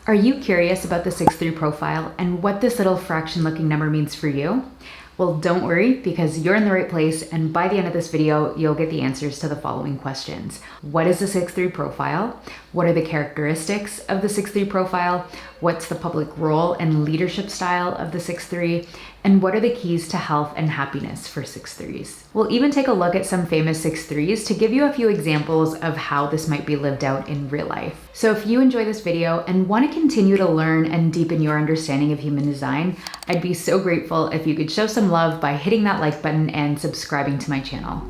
Are you curious about the 6-3 profile and what this little fraction looking number means for you? Well, don't worry, because you're in the right place, and by the end of this video, you'll get the answers to the following questions. What is the 6-3 profile? What are the characteristics of the 6-3 profile? What's the public role and leadership style of the 6-3? And what are the keys to health and happiness for 6-3s? We'll even take a look at some famous 6-3s to give you a few examples of how this might be lived out in real life. So if you enjoy this video and want to continue to learn and deepen your understanding of human design, I'd be so grateful if you could show some love by hitting that like button and subscribing to my channel.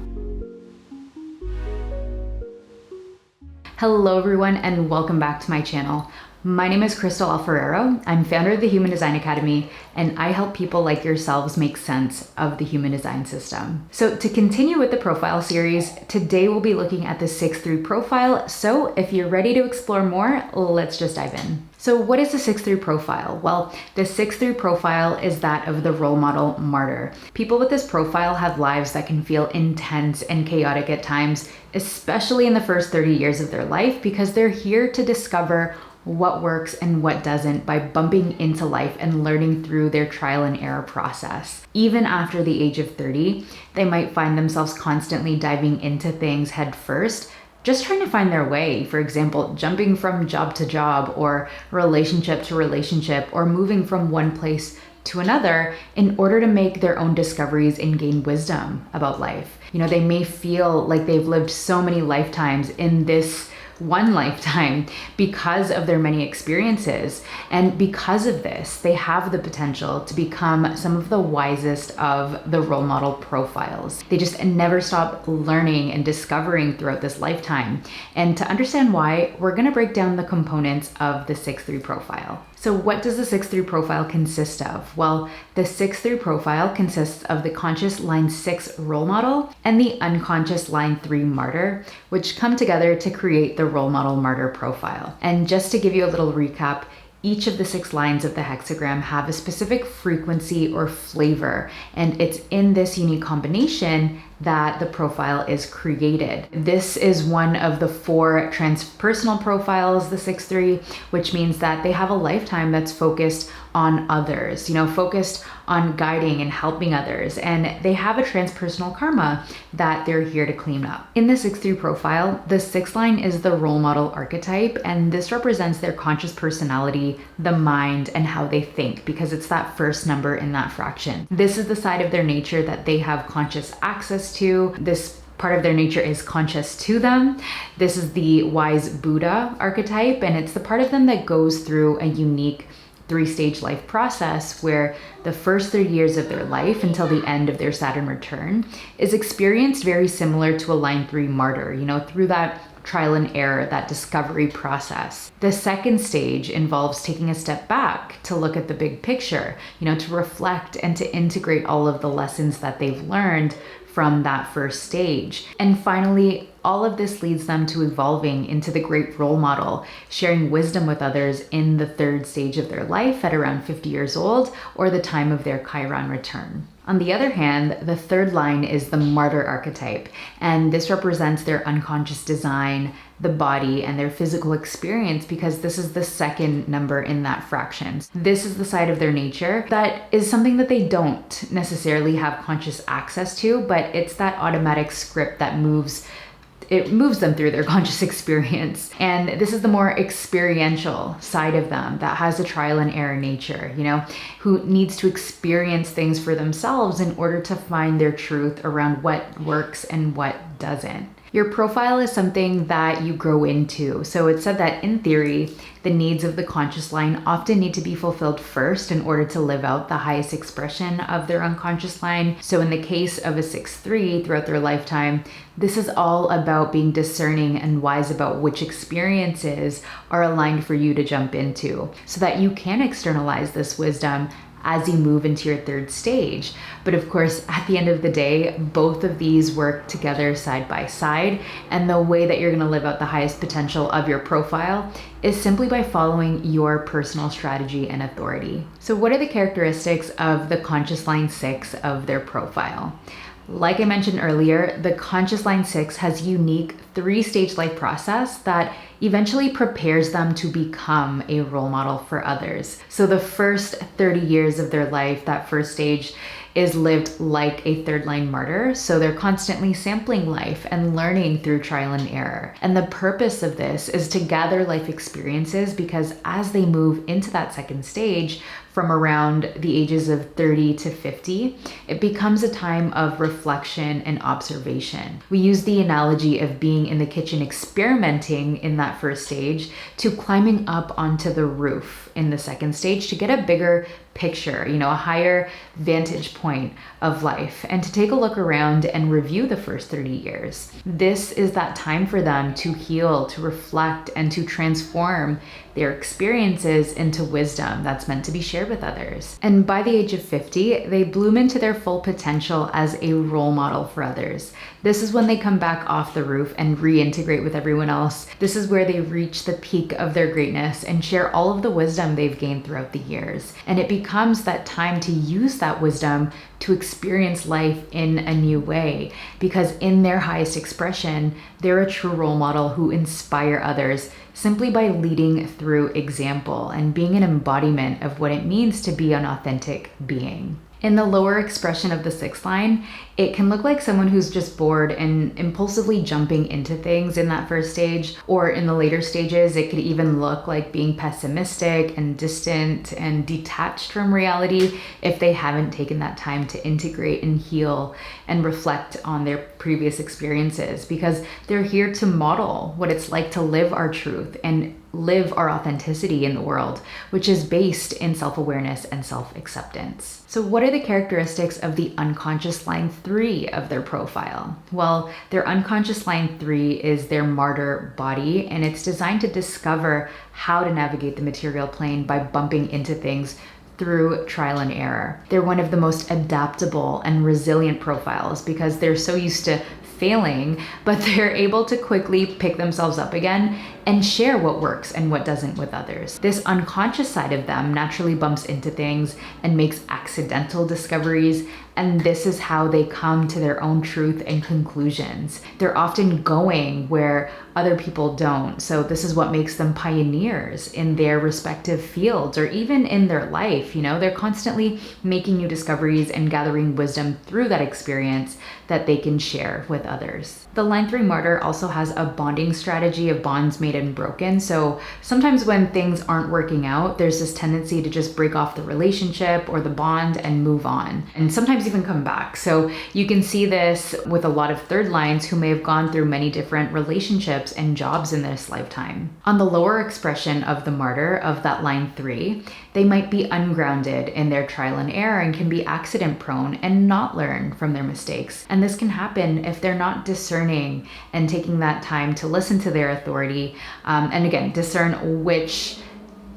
Hello everyone, and welcome back to my channel. My name is Crystal Alfarero. I'm founder of the Human Design Academy, and I help people like yourselves make sense of the human design system. So to continue with the profile series, today we'll be looking at the 6-3 profile. So if you're ready to explore more, let's just dive in. So what is the 6-3 profile? Well, the 6-3 profile is that of the role model Martyr. People with this profile have lives that can feel intense and chaotic at times, especially in the first 30 years of their life, because they're here to discover what works and what doesn't by bumping into life and learning through their trial and error process. Even after the age of 30, they might find themselves constantly diving into things head first, just trying to find their way. For example, jumping from job to job or relationship to relationship, or moving from one place to another in order to make their own discoveries and gain wisdom about life. You know, they may feel like they've lived so many lifetimes in this one lifetime because of their many experiences. And because of this, they have the potential to become some of the wisest of the role model profiles. They just never stop learning and discovering throughout this lifetime. And to understand why, we're going to break down the components of the 6-3 profile. So what does the 6-3 profile consist of? Well, the 6-3 profile consists of the conscious line 6 role model and the unconscious line 3 martyr, which come together to create the role model martyr profile. And just to give you a little recap, each of the 6 lines of the hexagram have a specific frequency or flavor, and it's in this unique combination that the profile is created. This is one of the 4 transpersonal profiles, the 6-3, which means that they have a lifetime that's focused on others, focused on guiding and helping others. And they have a transpersonal karma that they're here to clean up. In the 6-3 profile, the 6th line is the role model archetype, and this represents their conscious personality, the mind, and how they think, because it's that first number in that fraction. This is the side of their nature that they have conscious access to. This part of their nature is conscious to them. This is the wise Buddha archetype, and it's the part of them that goes through a unique 3-stage life process where the first 3 years of their life until the end of their Saturn return is experienced very similar to a line 3 martyr, through that trial and error, that discovery process. The second stage involves taking a step back to look at the big picture, to reflect and to integrate all of the lessons that they've learned from that first stage. And finally, all of this leads them to evolving into the great role model, sharing wisdom with others in the 3rd stage of their life at around 50 years old, or the time of their Chiron return. On the other hand, the 3rd line is the martyr archetype, and this represents their unconscious design, the body, and their physical experience, because this is the 2nd number in that fraction. This is the side of their nature that is something that they don't necessarily have conscious access to, but it's that automatic script that moves them through their conscious experience. And this is the more experiential side of them that has a trial and error nature, who needs to experience things for themselves in order to find their truth around what works and what doesn't. Your profile is something that you grow into. So it's said that in theory, the needs of the conscious line often need to be fulfilled first in order to live out the highest expression of their unconscious line. So in the case of a 6-3 throughout their lifetime, this is all about being discerning and wise about which experiences are aligned for you to jump into, so that you can externalize this wisdom as you move into your 3rd stage. But of course, at the end of the day, both of these work together side by side. And the way that you're gonna live out the highest potential of your profile is simply by following your personal strategy and authority. So what are the characteristics of the conscious line 6 of their profile? Like I mentioned earlier, the conscious line 6 has unique 3-stage life process that eventually prepares them to become a role model for others. So the first 30 years of their life, that first stage, is lived like a third-line martyr. So they're constantly sampling life and learning through trial and error. And the purpose of this is to gather life experiences, because as they move into that second stage, from around the ages of 30 to 50, it becomes a time of reflection and observation. We use the analogy of being in the kitchen experimenting in that first stage to climbing up onto the roof in the second stage to get a bigger picture, a higher vantage point of life, and to take a look around and review the first 30 years. This is that time for them to heal, to reflect, and to transform their experiences into wisdom that's meant to be shared with others. And by the age of 50, they bloom into their full potential as a role model for others. This is when they come back off the roof and reintegrate with everyone else. This is where they reach the peak of their greatness and share all of the wisdom they've gained throughout the years. And it becomes that time to use that wisdom to experience life in a new way, because in their highest expression, they're a true role model who inspire others simply by leading through example and being an embodiment of what it means to be an authentic being. In the lower expression of the 6th line, it can look like someone who's just bored and impulsively jumping into things in that first stage, or in the later stages, it could even look like being pessimistic and distant and detached from reality if they haven't taken that time to integrate and heal and reflect on their previous experiences, because they're here to model what it's like to live our truth and live our authenticity in the world, which is based in self-awareness and self-acceptance. So what are the characteristics of the unconscious line 3 of their profile? Well, their unconscious line 3 is their martyr body, and it's designed to discover how to navigate the material plane by bumping into things through trial and error. They're one of the most adaptable and resilient profiles because they're so used to failing, but they're able to quickly pick themselves up again and share what works and what doesn't with others. This unconscious side of them naturally bumps into things and makes accidental discoveries, and this is how they come to their own truth and conclusions. They're often going where other people don't, so this is what makes them pioneers in their respective fields or even in their life. They're constantly making new discoveries and gathering wisdom through that experience that they can share with others. The line 3 martyr also has a bonding strategy of bonds made and broken. So sometimes when things aren't working out, there's this tendency to just break off the relationship or the bond and move on, and sometimes even come back. So you can see this with a lot of third lines who may have gone through many different relationships and jobs in this lifetime. On the lower expression of the martyr of that line 3, they might be ungrounded in their trial and error and can be accident prone and not learn from their mistakes. And this can happen if they're not discerning and taking that time to listen to their authority, and again, discern which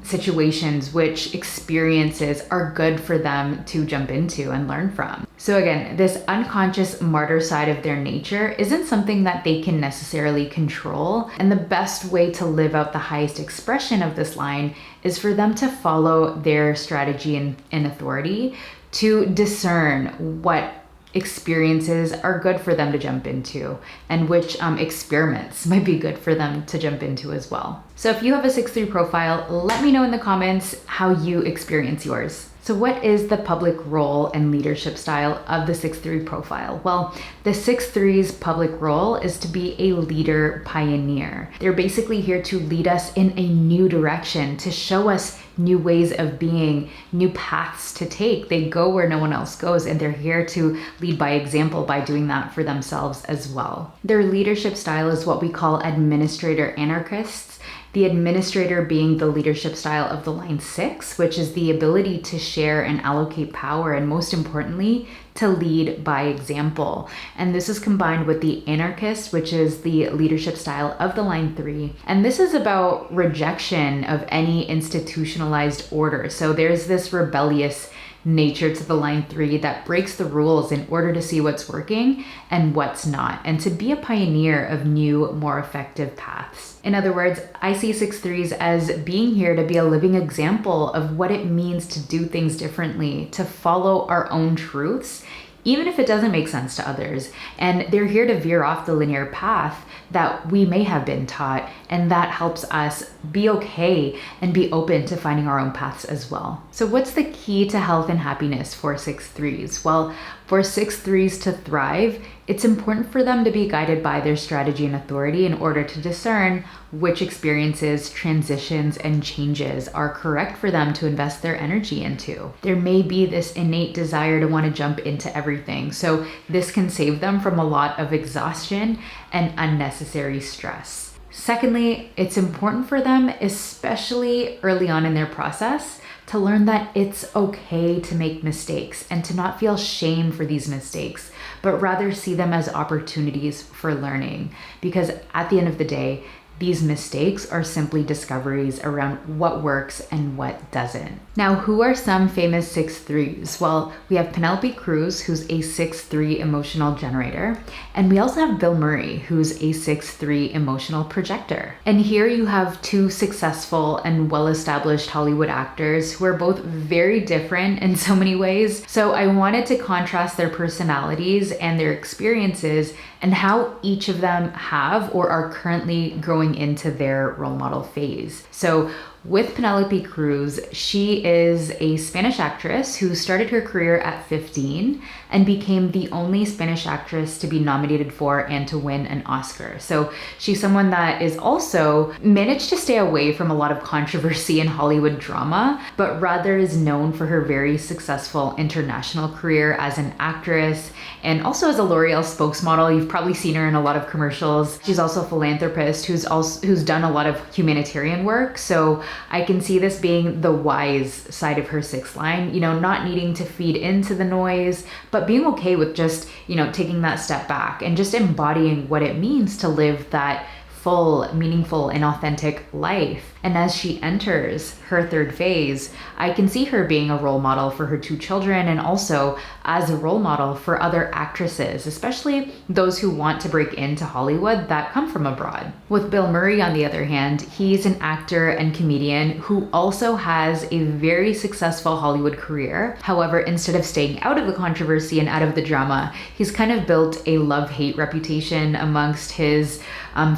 situations, which experiences are good for them to jump into and learn from. So again, this unconscious martyr side of their nature isn't something that they can necessarily control. And the best way to live out the highest expression of this line is for them to follow their strategy and authority to discern what experiences are good for them to jump into and which experiments might be good for them to jump into as well. So if you have a 6-3 profile, let me know in the comments how you experience yours. So what is the public role and leadership style of the 6-3 profile? Well, the 6-3's public role is to be a leader pioneer. They're basically here to lead us in a new direction, to show us new ways of being, new paths to take. They go where no one else goes, and they're here to lead by example by doing that for themselves as well. Their leadership style is what we call administrator anarchists. The administrator being the leadership style of the line 6, which is the ability to share and allocate power, and most importantly, to lead by example. And this is combined with the anarchist, which is the leadership style of the line 3. And this is about rejection of any institutionalized order. So there's this rebellious nature to the line 3 that breaks the rules in order to see what's working and what's not, and to be a pioneer of new, more effective paths. In other words, I see 6-3s as being here to be a living example of what it means to do things differently, to follow our own truths, even if it doesn't make sense to others. And they're here to veer off the linear path that we may have been taught, and that helps us be okay and be open to finding our own paths as well. So what's the key to health and happiness for 6-3s? Well, for 6-3s to thrive, it's important for them to be guided by their strategy and authority in order to discern which experiences, transitions, and changes are correct for them to invest their energy into. There may be this innate desire to want to jump into everything, so this can save them from a lot of exhaustion and unnecessary stress. Secondly, it's important for them, especially early on in their process, to learn that it's okay to make mistakes and to not feel shame for these mistakes, but rather see them as opportunities for learning. Because at the end of the day, these mistakes are simply discoveries around what works and what doesn't. Now, who are some famous 6-3s? Well, we have Penelope Cruz, who's a 6-3 emotional generator. And we also have Bill Murray, who's a 6-3 emotional projector. And here you have two successful and well-established Hollywood actors who are both very different in so many ways. So I wanted to contrast their personalities and their experiences and how each of them have or are currently growing into their role model phase. So with Penelope Cruz, she is a Spanish actress who started her career at 15 and became the only Spanish actress to be nominated for and to win an Oscar. So she's someone that is also managed to stay away from a lot of controversy in Hollywood drama, but rather is known for her very successful international career as an actress and also as a L'Oreal spokesmodel. You've probably seen her in a lot of commercials. She's also a philanthropist who's done a lot of humanitarian work. So I can see this being the wise side of her 6th line, not needing to feed into the noise, but being okay with just, taking that step back and just embodying what it means to live that full, meaningful, and authentic life. And as she enters her 3rd phase, I can see her being a role model for her 2 children and also as a role model for other actresses, especially those who want to break into Hollywood that come from abroad. With Bill Murray, on the other hand, he's an actor and comedian who also has a very successful Hollywood career. However, instead of staying out of the controversy and out of the drama, he's kind of built a love-hate reputation amongst his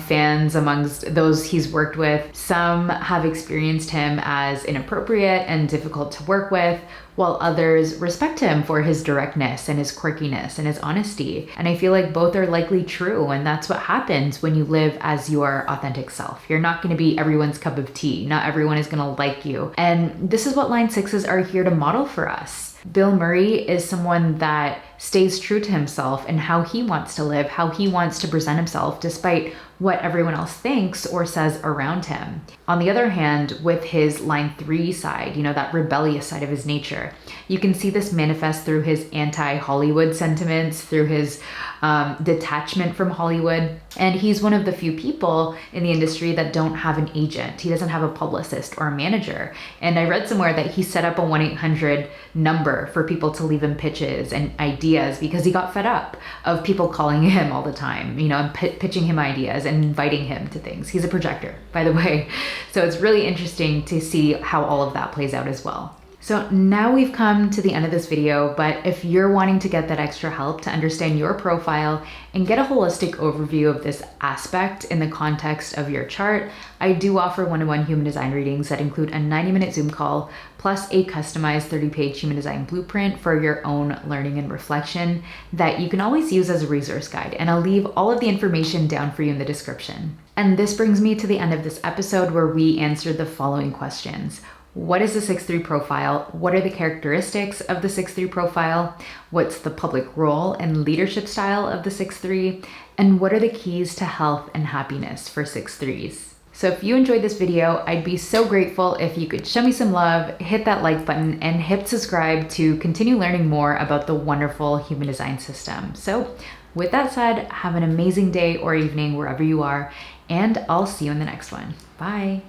fans, amongst those he's worked with. Some have experienced him as inappropriate and difficult to work with, while others respect him for his directness and his quirkiness and his honesty. And I feel like both are likely true, and that's what happens when you live as your authentic self. You're not going to be everyone's cup of tea. Not everyone is going to like you. And this is what line 6s are here to model for us. Bill Murray is someone that stays true to himself and how he wants to live, how he wants to present himself, despite what everyone else thinks or says around him. On the other hand, with his line 3 side, that rebellious side of his nature, you can see this manifest through his anti-Hollywood sentiments, through his detachment from Hollywood. And he's one of the few people in the industry that don't have an agent. He doesn't have a publicist or a manager. And I read somewhere that he set up a 1-800 number for people to leave him pitches and ideas because he got fed up of people calling him all the time, and pitching him ideas and inviting him to things. He's a projector, by the way. So it's really interesting to see how all of that plays out as well. So now we've come to the end of this video, but if you're wanting to get that extra help to understand your profile and get a holistic overview of this aspect in the context of your chart, I do offer one-on-one human design readings that include a 90-minute Zoom call, plus a customized 30-page human design blueprint for your own learning and reflection that you can always use as a resource guide. And I'll leave all of the information down for you in the description. And this brings me to the end of this episode where we answered the following questions. What is the 6-3 profile? What are the characteristics of the 6-3 profile? What's the public role and leadership style of the 6-3? And what are the keys to health and happiness for 6-3s? So if you enjoyed this video, I'd be so grateful if you could show me some love, hit that like button, and hit subscribe to continue learning more about the wonderful human design system. So with that said, have an amazing day or evening wherever you are, and I'll see you in the next one. Bye.